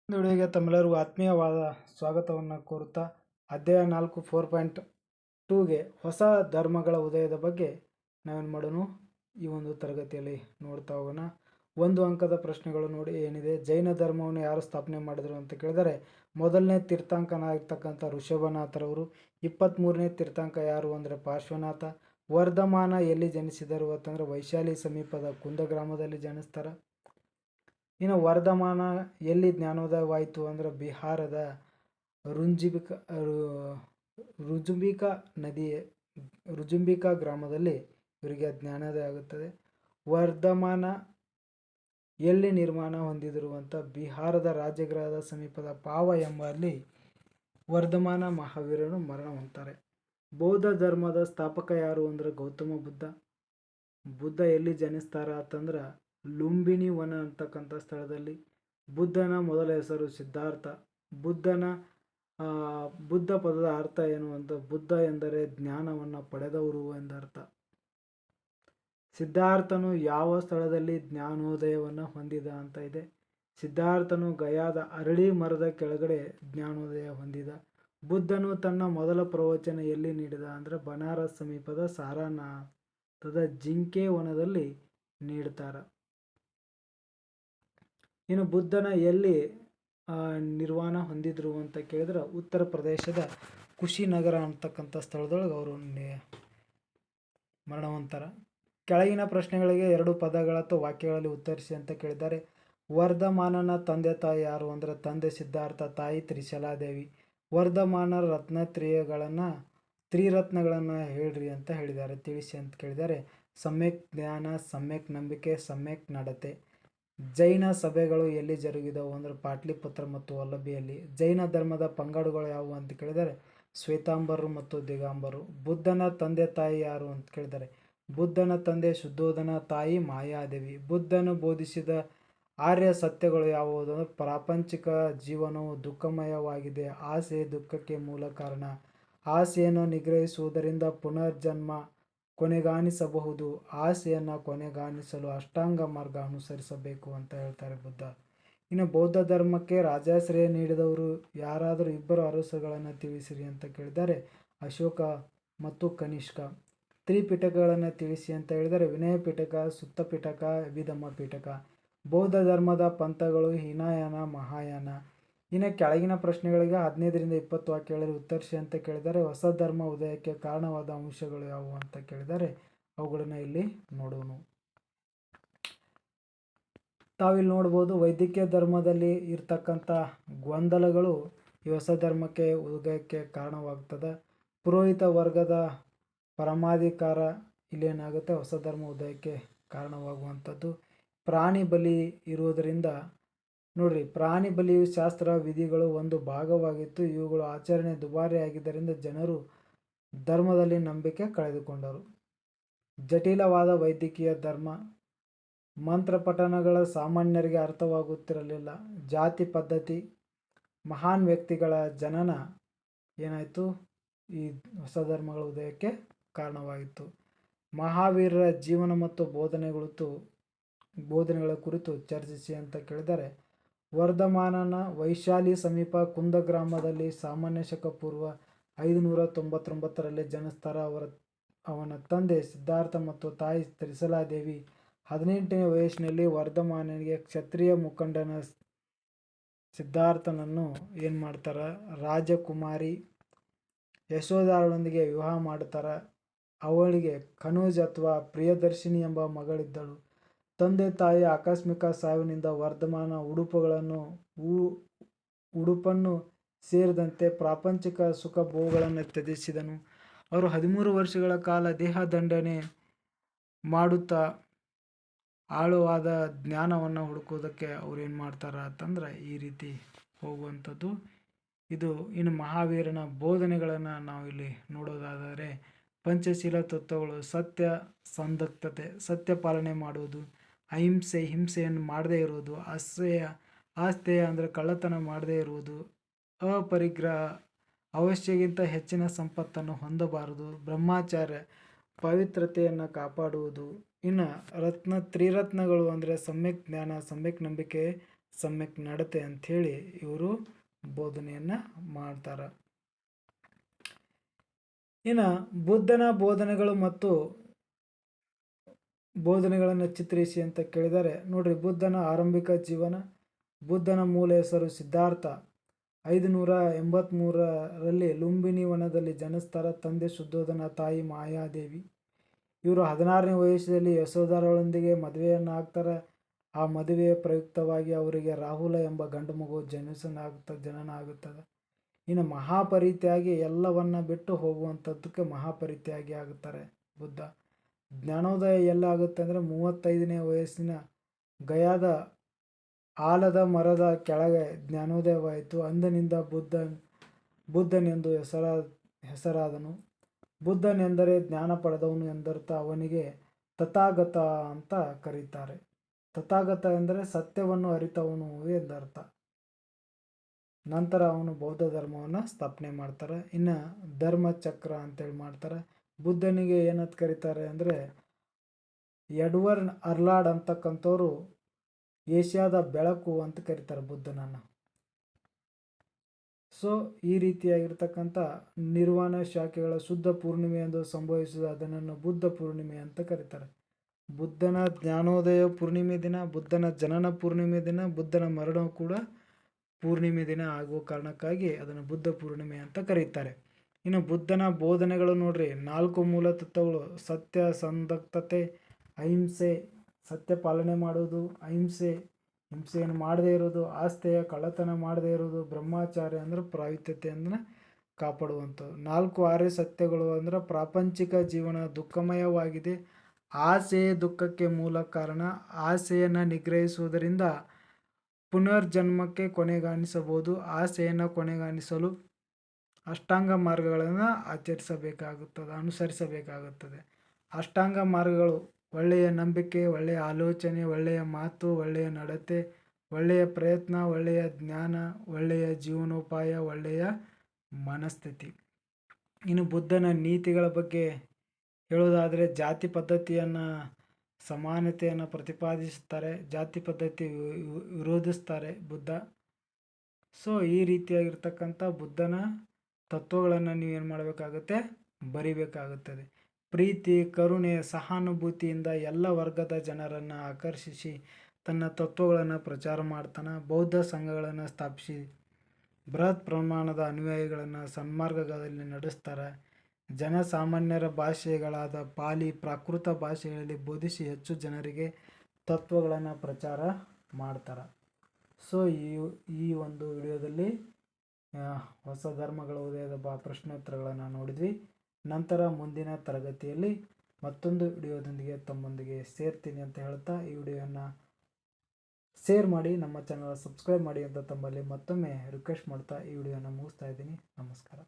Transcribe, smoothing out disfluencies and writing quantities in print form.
ವಿಡಿಯೋಗೆ ತಮ್ಮೆಲ್ಲರಿಗೂ ಆತ್ಮೀಯವಾದ ಸ್ವಾಗತವನ್ನು ಕೋರುತ್ತಾ ಅಧ್ಯಾಯ 4 4.2ಗೆ ಹೊಸ ಧರ್ಮಗಳ ಉದಯದ ಬಗ್ಗೆ ನಾವೇನು ಮಾಡೋಣ ಈ ಒಂದು ತರಗತಿಯಲ್ಲಿ ನೋಡ್ತಾ ಹೋಗೋಣ. ಒಂದು ಅಂಕದ ಪ್ರಶ್ನೆಗಳು ನೋಡಿ ಏನಿದೆ. ಜೈನ ಧರ್ಮವನ್ನು ಯಾರು ಸ್ಥಾಪನೆ ಮಾಡಿದರು ಅಂತ ಕೇಳಿದರೆ ಮೊದಲನೇ ತೀರ್ಥಂಕನಾಗಿರ್ತಕ್ಕಂಥ ಋಷಭನಾಥರವರು. 23ನೇ ತೀರ್ಥಂಕ ಯಾರು ಅಂದರೆ ಪಾರ್ಶ್ವನಾಥ. ವರ್ಧಮಾನ ಎಲ್ಲಿ ಜನಿಸಿದರು ಅಂತಂದರೆ ವೈಶಾಲಿ ಸಮೀಪದ ಕುಂದ ಗ್ರಾಮದಲ್ಲಿ ಜನಿಸ್ತಾರೆ. ಇನ್ನು ವರ್ಧಮಾನ ಎಲ್ಲಿ ಜ್ಞಾನೋದಯವಾಯಿತು ಅಂದರೆ ಬಿಹಾರದ ರುಜುಂಬಿಕಾ ನದಿ ರುಜುಂಬಿಕಾ ಗ್ರಾಮದಲ್ಲಿ ಇವರಿಗೆ ಜ್ಞಾನೋದಯ ಆಗುತ್ತದೆ. ವರ್ಧಮಾನ ಎಲ್ಲಿ ನಿರ್ಮಾಣ ಹೊಂದಿದರು ಅಂತ ಬಿಹಾರದ ರಾಜಗೃಹದ ಸಮೀಪದ ಪಾವ ಎಂಬಲ್ಲಿ ವರ್ಧಮಾನ ಮಹಾವೀರನು ಮರಣ ಹೊಂತಾರೆ. ಬೌದ್ಧ ಧರ್ಮದ ಸ್ಥಾಪಕ ಯಾರು ಅಂದರೆ ಗೌತಮ ಬುದ್ಧ. ಬುದ್ಧ ಎಲ್ಲಿ ಜನಿಸ್ತಾರ ಅಂತಂದ್ರೆ ಲುಂಬಿನಿ ವನ ಅಂತಕ್ಕಂಥ ಸ್ಥಳದಲ್ಲಿ. ಬುದ್ಧನ ಮೊದಲ ಹೆಸರು ಸಿದ್ಧಾರ್ಥ. ಬುದ್ಧ ಪದದ ಅರ್ಥ ಏನು ಅಂತ ಬುದ್ಧ ಎಂದರೆ ಜ್ಞಾನವನ್ನು ಪಡೆದವರು ಎಂದರ್ಥ. ಸಿದ್ಧಾರ್ಥನು ಯಾವ ಸ್ಥಳದಲ್ಲಿ ಜ್ಞಾನೋದಯವನ್ನು ಹೊಂದಿದ ಅಂತ ಇದೆ. ಸಿದ್ಧಾರ್ಥನು ಗಯಾದ ಅರಳಿ ಮರದ ಕೆಳಗಡೆ ಜ್ಞಾನೋದಯ ಹೊಂದಿದ. ಬುದ್ಧನು ತನ್ನ ಮೊದಲ ಪ್ರವಚನ ಎಲ್ಲಿ ನೀಡಿದ ಅಂದರೆ ಬನಾರಸ್ ಸಮೀಪದ ಸಾರನಾಥದ ಜಿಂಕೆ ವನದಲ್ಲಿ ನೀಡ್ತಾರ. ಇನ್ನು ಬುದ್ಧನ ಎಲ್ಲಿ ನಿರ್ವಾಣ ಹೊಂದಿದ್ರು ಅಂತ ಕೇಳಿದ್ರೆ ಉತ್ತರ ಪ್ರದೇಶದ ಕುಶಿನಗರ ಅಂತಕ್ಕಂಥ ಸ್ಥಳದೊಳಗೆ ಅವರು ಮರಣ ಹೊಂತಾರ. ಕೆಳಗಿನ ಪ್ರಶ್ನೆಗಳಿಗೆ 2 ಪದಗಳ ಅಥವಾ ವಾಕ್ಯಗಳಲ್ಲಿ ಉತ್ತರಿಸಿ ಅಂತ ಕೇಳಿದ್ದಾರೆ. ವರ್ಧಮಾನನ ತಂದೆ ತಾಯಿ ಯಾರು ಅಂದರೆ ತಂದೆ ಸಿದ್ಧಾರ್ಥ, ತಾಯಿ ತ್ರಿಶಲಾದೇವಿ. ವರ್ಧಮಾನ ತ್ರಿರತ್ನಗಳನ್ನು ಹೇಳ್ರಿ ಅಂತ ಹೇಳಿದ್ದಾರೆ, ತಿಳಿಸಿ ಅಂತ ಕೇಳಿದ್ದಾರೆ. ಸಮ್ಯಕ್ ಜ್ಞಾನ, ಸಮ್ಯಕ್ ನಂಬಿಕೆ, ಸಮ್ಯಕ್ ನಡತೆ. ಜೈನ ಸಭೆಗಳು ಎಲ್ಲಿ ಜರುಗಿದವು ಅಂದರೆ ಪಾಟ್ಲಿಪುತ್ರ ಮತ್ತು ವಲ್ಲಭಿಯಲ್ಲಿ. ಜೈನ ಧರ್ಮದ ಪಂಗಡಗಳು ಯಾವುವು ಅಂತ ಕೇಳಿದರೆ ಶ್ವೇತಾಂಬರರು ಮತ್ತು ದಿಗಂಬರರು. ಬುದ್ಧನ ತಂದೆ ತಾಯಿ ಯಾರು ಅಂತ ಕೇಳಿದ್ದಾರೆ. ಬುದ್ಧನ ತಂದೆ ಶುದ್ಧೋಧನ, ತಾಯಿ ಮಾಯಾದೇವಿ. ಬುದ್ಧನು ಬೋಧಿಸಿದ ಆರ್ಯ ಸತ್ಯಗಳು ಯಾವುವು ಅಂದರೆ ಪ್ರಾಪಂಚಿಕ ಜೀವನವು ದುಃಖಮಯವಾಗಿದೆ, ಆಸೆ ದುಃಖಕ್ಕೆ ಮೂಲ ಕಾರಣ, ಆಸೆಯನ್ನು ನಿಗ್ರಹಿಸುವುದರಿಂದ ಪುನರ್ಜನ್ಮ ಕೊನೆಗಾಣಿಸಬಹುದು, ಆಸೆಯನ್ನು ಕೊನೆಗಾಣಿಸಲು ಅಷ್ಟಾಂಗ ಮಾರ್ಗ ಅನುಸರಿಸಬೇಕು ಅಂತ ಹೇಳ್ತಾರೆ ಬುದ್ಧ. ಇನ್ನು ಬೌದ್ಧ ಧರ್ಮಕ್ಕೆ ರಾಜಾಶ್ರಯ ನೀಡಿದವರು ಯಾರಾದರೂ 2 ಅರಸುಗಳನ್ನು ತಿಳಿಸಿರಿ ಅಂತ ಕೇಳಿದ್ದಾರೆ, ಅಶೋಕ ಮತ್ತು ಕನಿಷ್ಕ. ತ್ರಿಪಿಟಕಗಳನ್ನು ತಿಳಿಸಿ ಅಂತ ಹೇಳಿದರೆ ವಿನಯ ಪಿಟಕ, ಸುತ್ತ ಪಿಟಕ, ಅಭಿಧಮ್ಮ ಪಿಟಕ. ಬೌದ್ಧ ಧರ್ಮದ ಪಂಥಗಳು ಹೀನಯಾನ, ಮಹಾಯಾನ. ಇನ್ನು ಕೆಳಗಿನ ಪ್ರಶ್ನೆಗಳಿಗೆ 15ರಿಂದ 20 ವಾಕ್ಯಗಳಲ್ಲಿ ಉತ್ತರಿಸಿ ಅಂತ ಕೇಳಿದರೆ ಹೊಸ ಧರ್ಮ ಉದಯಕ್ಕೆ ಕಾರಣವಾದ ಅಂಶಗಳು ಯಾವುವು ಅಂತ ಕೇಳಿದರೆ ಅವುಗಳನ್ನ ಇಲ್ಲಿ ನೋಡೋಣ. ತಾವಿಲ್ಲಿ ನೋಡ್ಬೋದು ವೈದಿಕ ಧರ್ಮದಲ್ಲಿ ಇರ್ತಕ್ಕಂಥ ಗೊಂದಲಗಳು ಈ ಹೊಸ ಧರ್ಮಕ್ಕೆ ಉದಯಕ್ಕೆ ಕಾರಣವಾಗ್ತದೆ. ಪುರೋಹಿತ ವರ್ಗದ ಪರಮಾಧಿಕಾರ ಇಲ್ಲೇನಾಗುತ್ತೆ ಹೊಸ ಧರ್ಮ ಉದಯಕ್ಕೆ ಕಾರಣವಾಗುವಂಥದ್ದು. ಪ್ರಾಣಿ ಬಲಿ ಇರುವುದರಿಂದ ನೋಡ್ರಿ, ಪ್ರಾಣಿ ಬಲಿಯು ಶಾಸ್ತ್ರ ವಿಧಿಗಳು ಒಂದು ಭಾಗವಾಗಿತ್ತು. ಇವುಗಳು ಆಚರಣೆ ದುಬಾರಿ ಆಗಿದ್ದರಿಂದ ಜನರು ಧರ್ಮದಲ್ಲಿ ನಂಬಿಕೆ ಕಳೆದುಕೊಂಡರು. ಜಟಿಲವಾದ ವೈದ್ಯಕೀಯ ಧರ್ಮ. ಮಂತ್ರ ಪಠಣಗಳ ಸಾಮಾನ್ಯರಿಗೆ ಅರ್ಥವಾಗುತ್ತಿರಲಿಲ್ಲ. ಜಾತಿ ಪದ್ಧತಿ. ಮಹಾನ್ ವ್ಯಕ್ತಿಗಳ ಜನನ ಏನಾಯಿತು ಈ ಹೊಸ ಧರ್ಮಗಳ ಉದಯಕ್ಕೆ ಕಾರಣವಾಗಿತ್ತು. ಮಹಾವೀರರ ಜೀವನ ಮತ್ತು ಬೋಧನೆಗಳ ಕುರಿತು ಚರ್ಚಿಸಿ ಅಂತ ಕೇಳಿದರೆ ವರ್ಧಮಾನನ ವೈಶಾಲಿ ಸಮೀಪ ಕುಂದ ಗ್ರಾಮದಲ್ಲಿ ಸಾಮಾನ್ಯ ಶಕ ಪೂರ್ವ 599ರಲ್ಲಿ ಜನಿಸ್ತಾರ. ಅವನ ತಂದೆ ಸಿದ್ಧಾರ್ಥ ಮತ್ತು ತಾಯಿ ತ್ರಿಶಲಾದೇವಿ 18ನೇ ವಯಸ್ಸಿನಲ್ಲಿ ವರ್ಧಮಾನನಿಗೆ ಕ್ಷತ್ರಿಯ ಮುಖಂಡನ ಸಿದ್ಧಾರ್ಥನನ್ನು ಏನು ಮಾಡ್ತಾರೆ ರಾಜಕುಮಾರಿ ಯಶೋಧರಳೊಂದಿಗೆ ವಿವಾಹ ಮಾಡ್ತಾರೆ. ಅವಳಿಗೆ ಕನೋಜ್ ಅಥವಾ ಪ್ರಿಯದರ್ಶಿನಿ ಎಂಬ ಮಗಳಿದ್ದಳು. ತಂದೆ ತಾಯಿಯ ಆಕಸ್ಮಿಕ ಸಾವಿನಿಂದ ವರ್ಧಮಾನ ಉಡುಪನ್ನು ಸೇರಿದಂತೆ ಪ್ರಾಪಂಚಿಕ ಸುಖ ಭೋಗಗಳನ್ನು ತ್ಯಜಿಸಿದನು. ಅವರು 13 ವರ್ಷಗಳ ಕಾಲ ದೇಹದಂಡನೆ ಮಾಡುತ್ತಾ ಆಳವಾದ ಜ್ಞಾನವನ್ನು ಹುಡುಕೋದಕ್ಕೆ ಅವ್ರು ಏನು ಮಾಡ್ತಾರ ಅಂತಂದ್ರೆ ಈ ರೀತಿ ಹೋಗುವಂಥದ್ದು ಇದು. ಇನ್ನು ಮಹಾವೀರನ ಬೋಧನೆಗಳನ್ನು ನಾವು ಇಲ್ಲಿ ನೋಡೋದಾದರೆ ಪಂಚಶೀಲ ತತ್ವಗಳು, ಸತ್ಯ ಸಂಧಗ್ಧತೆ, ಸತ್ಯ ಪಾಲನೆ ಮಾಡುವುದು, ಅಹಿಂಸೆ, ಹಿಂಸೆಯನ್ನು ಮಾಡದೇ ಇರುವುದು, ಆಸ್ಥೇಯ ಅಂದರೆ ಕಳ್ಳತನ ಮಾಡದೇ ಇರುವುದು, ಅಪರಿಗ್ರಹ, ಅವಶ್ಯಕ್ಕಿಂತ ಹೆಚ್ಚಿನ ಸಂಪತ್ತನ್ನು ಹೊಂದಬಾರದು, ಬ್ರಹ್ಮಚಾರ್ಯ, ಪವಿತ್ರತೆಯನ್ನು ಕಾಪಾಡುವುದು. ಇನ್ನು ತ್ರಿರತ್ನಗಳು ಅಂದರೆ ಸಮ್ಯಕ್ ಜ್ಞಾನ, ಸಮ್ಯಕ್ ನಂಬಿಕೆ, ಸಮ್ಯಕ್ ನಡತೆ ಅಂಥೇಳಿ ಇವರು ಬೋಧನೆಯನ್ನು ಮಾಡ್ತಾರೆ. ಇನ್ನು ಬುದ್ಧನ ಬೋಧನೆಗಳು ಮತ್ತು ಬೋಧನೆಗಳನ್ನು ಚಿತ್ರಿಸಿ ಅಂತ ಕೇಳಿದರೆ ನೋಡ್ರಿ, ಬುದ್ಧನ ಆರಂಭಿಕ ಜೀವನ. ಬುದ್ಧನ ಮೂಲ ಹೆಸರು ಸಿದ್ಧಾರ್ಥ. 583ರಲ್ಲಿ ಲುಂಬಿನಿ ವನದಲ್ಲಿ ಜನಿಸ್ತಾರ. ತಂದೆ ಶುದ್ಧೋಧನ, ತಾಯಿ ಮಾಯಾದೇವಿ. ಇವರು 16ನೇ ವಯಸ್ಸಲ್ಲಿ ಯಶೋಧರಳೊಂದಿಗೆ ಮದುವೆಯನ್ನು ಆಗ್ತಾರೆ. ಆ ಮದುವೆಯ ಪ್ರಯುಕ್ತವಾಗಿ ಅವರಿಗೆ ರಾಹುಲ ಎಂಬ ಗಂಡು ಮಗು ಜನನ ಆಗುತ್ತದೆ. ಇನ್ನು ಮಹಾಪರಿತ್ಯಾಗಿ, ಎಲ್ಲವನ್ನ ಬಿಟ್ಟು ಹೋಗುವಂಥದ್ದಕ್ಕೆ ಮಹಾಪರಿತ್ಯಾಗಿ ಆಗುತ್ತಾರೆ ಬುದ್ಧ. ಜ್ಞಾನೋದಯ ಎಲ್ಲಾಗುತ್ತೆ ಅಂದರೆ 35ನೇ ವಯಸ್ಸಿನ ಗಯಾದ ಆಲದ ಮರದ ಕೆಳಗೆ ಜ್ಞಾನೋದಯವಾಯಿತು. ಅಂದಿನಿಂದ ಬುದ್ಧನೆಂದು ಹೆಸರಾದನು. ಬುದ್ಧನೆಂದರೆ ಜ್ಞಾನ ಪಡೆದವನು ಎಂದರ್ಥ. ಅವನಿಗೆ ತಥಾಗತ ಅಂತ ಕರೀತಾರೆ. ತಥಾಗತ ಎಂದರೆ ಸತ್ಯವನ್ನು ಅರಿತವನು ಎಂದರ್ಥ. ನಂತರ ಅವನು ಬೌದ್ಧ ಧರ್ಮವನ್ನು ಸ್ಥಾಪನೆ ಮಾಡ್ತಾರೆ. ಇನ್ನು ಧರ್ಮಚಕ್ರ ಅಂತೇಳಿ ಮಾಡ್ತಾರೆ. ಬುದ್ಧನಿಗೆ ಏನಂತ ಕರೀತಾರೆ ಅಂದರೆ ಎಡ್ವರ್ಡ್ ಅರ್ಲಾಡ್ ಅಂತಕ್ಕಂಥವ್ರು ಏಷ್ಯಾದ ಬೆಳಕು ಅಂತ ಕರೀತಾರೆ ಬುದ್ಧನನ್ನು. ಸೊ ಈ ರೀತಿಯಾಗಿರ್ತಕ್ಕಂಥ ನಿರ್ವಾಣ ಶಾಖೆಗಳ ಶುದ್ಧ ಪೂರ್ಣಿಮೆ ಎಂದು ಸಂಭವಿಸಿದ ಅದನ್ನು ಬುದ್ಧ ಪೂರ್ಣಿಮೆ ಅಂತ ಕರೀತಾರೆ. ಬುದ್ಧನ ಜ್ಞಾನೋದಯ ಪೂರ್ಣಿಮೆ ದಿನ, ಬುದ್ಧನ ಜನನ ಪೂರ್ಣಿಮೆ ದಿನ, ಬುದ್ಧನ ಮರಣ ಕೂಡ ಪೂರ್ಣಿಮೆ ದಿನ ಆಗುವ ಕಾರಣಕ್ಕಾಗಿ ಅದನ್ನು ಬುದ್ಧ ಪೂರ್ಣಿಮೆ ಅಂತ ಕರೀತಾರೆ. ಇನ್ನು ಬುದ್ಧನ ಬೋಧನೆಗಳು ನೋಡ್ರಿ, 4 ಮೂಲ ತತ್ವಗಳು: ಸತ್ಯ, ಸಂದಗ್ಧತೆ, ಅಹಿಂಸೆ, ಸತ್ಯ ಪಾಲನೆ ಮಾಡುವುದು, ಹಿಂಸೆಯನ್ನು ಮಾಡದೇ ಇರೋದು, ಆಸ್ತೆಯ ಕಳ್ಳತನ ಮಾಡದೇ ಇರೋದು, ಬ್ರಹ್ಮಚಾರ್ಯ ಅಂದ್ರೆ ಪ್ರಾವಿತ್ಯತೆಯನ್ನು ಕಾಪಾಡುವಂಥದ್ದು. 4 ಆರ್ಯ ಸತ್ಯಗಳು ಅಂದ್ರೆ ಪ್ರಾಪಂಚಿಕ ಜೀವನ ದುಃಖಮಯವಾಗಿದೆ, ಆಸೆಯೇ ದುಃಖಕ್ಕೆ ಮೂಲ ಕಾರಣ, ಆಸೆಯನ್ನು ನಿಗ್ರಹಿಸುವುದರಿಂದ ಪುನರ್ಜನ್ಮಕ್ಕೆ ಕೊನೆಗಾಣಿಸಬಹುದು, ಆಸೆಯನ್ನು ಕೊನೆಗಾಣಿಸಲು ಅಷ್ಟಾಂಗ ಮಾರ್ಗಗಳನ್ನು ಅನುಸರಿಸಬೇಕಾಗುತ್ತದೆ. ಅಷ್ಟಾಂಗ ಮಾರ್ಗಗಳು: ಒಳ್ಳೆಯ ನಂಬಿಕೆ, ಒಳ್ಳೆಯ ಆಲೋಚನೆ, ಒಳ್ಳೆಯ ಮಾತು, ಒಳ್ಳೆಯ ನಡತೆ, ಒಳ್ಳೆಯ ಪ್ರಯತ್ನ, ಒಳ್ಳೆಯ ಜ್ಞಾನ, ಒಳ್ಳೆಯ ಜೀವನೋಪಾಯ, ಒಳ್ಳೆಯ ಮನಸ್ಥಿತಿ. ಇನ್ನು ಬುದ್ಧನ ನೀತಿಗಳ ಬಗ್ಗೆ ಹೇಳೋದಾದರೆ ಜಾತಿ ಪದ್ಧತಿಯನ್ನು, ಸಮಾನತೆಯನ್ನು ಪ್ರತಿಪಾದಿಸುತ್ತಾರೆ, ಜಾತಿ ಪದ್ಧತಿ ವಿರೋಧಿಸ್ತಾರೆ ಬುದ್ಧ. ಸೊ ಈ ರೀತಿಯಾಗಿರ್ತಕ್ಕಂಥ ಬುದ್ಧನ ತತ್ವಗಳನ್ನು ನೀವೇನು ಮಾಡಬೇಕಾಗುತ್ತೆ, ಬರಿಬೇಕಾಗುತ್ತದೆ. ಪ್ರೀತಿ, ಕರುಣೆ, ಸಹಾನುಭೂತಿಯಿಂದ ಎಲ್ಲ ವರ್ಗದ ಜನರನ್ನು ಆಕರ್ಷಿಸಿ ತನ್ನ ತತ್ವಗಳನ್ನು ಪ್ರಚಾರ ಮಾಡ್ತಾನೆ. ಬೌದ್ಧ ಸಂಘಗಳನ್ನು ಸ್ಥಾಪಿಸಿ ಬೃಹತ್ ಪ್ರಮಾಣದ ಅನುಯಾಯಿಗಳನ್ನು ಸನ್ಮಾರ್ಗದಲ್ಲಿ ನಡೆಸ್ತಾರೆ. ಜನಸಾಮಾನ್ಯರ ಭಾಷೆಗಳಾದ ಪಾಲಿ, ಪ್ರಾಕೃತ ಭಾಷೆಗಳಲ್ಲಿ ಬೋಧಿಸಿ ಹೆಚ್ಚು ಜನರಿಗೆ ತತ್ವಗಳನ್ನು ಪ್ರಚಾರ ಮಾಡ್ತಾರೆ. ಸೊ ಈ ಒಂದು ವಿಡಿಯೋದಲ್ಲಿ ಹೊಸ ಧರ್ಮಗಳ ಉದಯದ ಪ್ರಶ್ನೋತ್ತರಗಳನ್ನು ನೋಡಿದ್ವಿ. ನಂತರ ಮುಂದಿನ ತರಗತಿಯಲ್ಲಿ ಮತ್ತೊಂದು ವಿಡಿಯೋದೊಂದಿಗೆ ತಮ್ಮೊಂದಿಗೆ ಸೇರ್ತೀನಿ ಅಂತ ಹೇಳ್ತಾ ಈ ವಿಡಿಯೋವನ್ನು ಶೇರ್ ಮಾಡಿ, ನಮ್ಮ ಚಾನಲ್ ಸಬ್ಸ್ಕ್ರೈಬ್ ಮಾಡಿ ಅಂತ ತಮ್ಮಲ್ಲಿ ಮತ್ತೊಮ್ಮೆ ರಿಕ್ವೆಸ್ಟ್ ಮಾಡ್ತಾ ಈ ವಿಡಿಯೋನ ಮುಗಿಸ್ತಾ ಇದ್ದೀನಿ. ನಮಸ್ಕಾರ.